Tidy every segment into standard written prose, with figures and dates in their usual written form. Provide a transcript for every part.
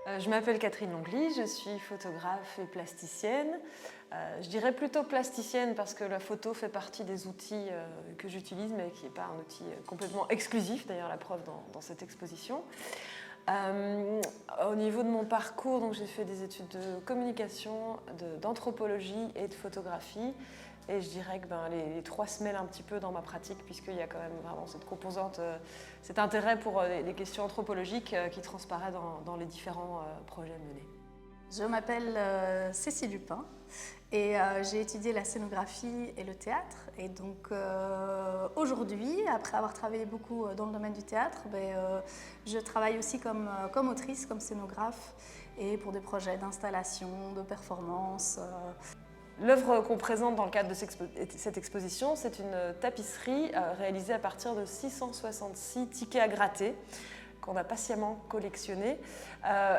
Je m'appelle Catherine Longly, je suis photographe et plasticienne. Je dirais plutôt plasticienne parce que la photo fait partie des outils que j'utilise, mais qui n'est pas un outil complètement exclusif, d'ailleurs la preuve dans cette exposition. Au niveau de mon parcours, j'ai fait des études de communication, d'anthropologie et de photographie. Et je dirais que les trois se mêlent un petit peu dans ma pratique, puisqu'il y a quand même vraiment cette composante, cet intérêt pour les questions anthropologiques qui transparaît dans les différents projets menés. Je m'appelle Cécile Lupin et j'ai étudié la scénographie et le théâtre. Et donc aujourd'hui, après avoir travaillé beaucoup dans le domaine du théâtre, je travaille aussi comme autrice, comme scénographe et pour des projets d'installation, de performance. L'œuvre qu'on présente dans le cadre de cette exposition, c'est une tapisserie réalisée à partir de 666 tickets à gratter qu'on a patiemment collectionnés.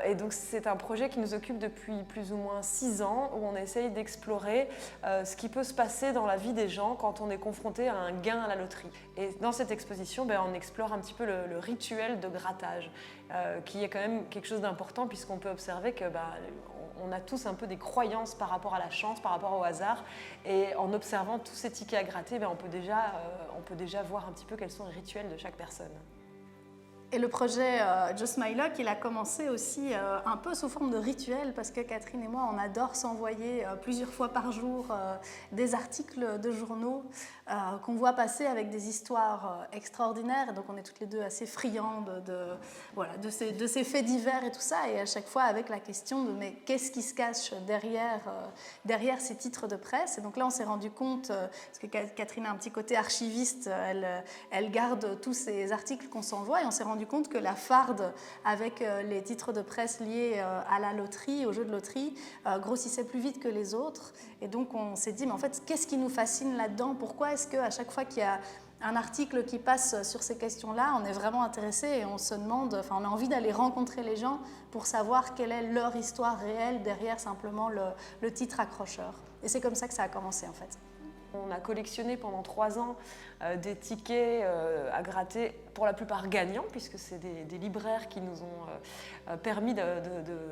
Et donc c'est un projet qui nous occupe depuis plus ou moins 6 ans, où on essaye d'explorer ce qui peut se passer dans la vie des gens quand on est confronté à un gain à la loterie. Et dans cette exposition, on explore un petit peu le rituel de grattage, qui est quand même quelque chose d'important, puisqu'on peut observer que on a tous un peu des croyances par rapport à la chance, par rapport au hasard. Et en observant tous ces tickets à gratter, on peut déjà voir un petit peu quels sont les rituels de chaque personne. Et le projet Just My Luck, il a commencé aussi un peu sous forme de rituel, parce que Catherine et moi, on adore s'envoyer plusieurs fois par jour des articles de journaux qu'on voit passer avec des histoires extraordinaires. Et donc on est toutes les deux assez friandes de ces faits divers et tout ça. Et à chaque fois avec la question de mais qu'est-ce qui se cache derrière ces titres de presse. Et donc là, on s'est rendu compte, parce que Catherine a un petit côté archiviste, elle garde tous ces articles qu'on s'envoie, et on s'est rendu compte que la farde avec les titres de presse liés à la loterie, au jeu de loterie, grossissait plus vite que les autres. Et donc on s'est dit, mais en fait, qu'est-ce qui nous fascine là-dedans? Pourquoi est-ce qu'à chaque fois qu'il y a un article qui passe sur ces questions-là, on est vraiment intéressé et on se demande, on a envie d'aller rencontrer les gens pour savoir quelle est leur histoire réelle derrière simplement le titre accrocheur. Et c'est comme ça que ça a commencé en fait. On a collectionné pendant 3 ans des tickets à gratter, pour la plupart gagnants, puisque c'est des libraires qui nous ont permis de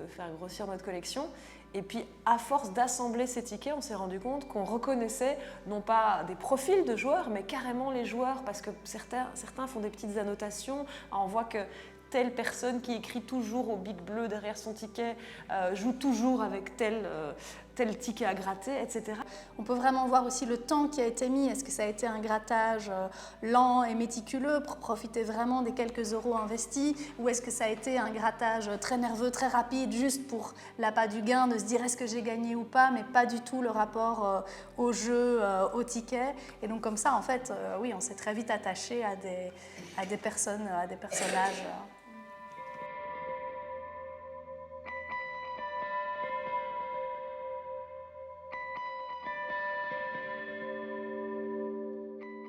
faire grossir notre collection. Et puis, à force d'assembler ces tickets, on s'est rendu compte qu'on reconnaissait non pas des profils de joueurs, mais carrément les joueurs, parce que certains font des petites annotations. Alors, on voit que telle personne qui écrit toujours au bic bleu derrière son ticket joue toujours avec tel ticket à gratter, etc. On peut vraiment voir aussi le temps qui a été mis. Est-ce que ça a été un grattage lent et méticuleux pour profiter vraiment des quelques euros investis, ou est-ce que ça a été un grattage très nerveux, très rapide, juste pour l'appât du gain, de se dire est-ce que j'ai gagné ou pas, mais pas du tout le rapport au jeu, au ticket. Et donc comme ça, en fait, oui, on s'est très vite attaché à des personnes, à des personnages.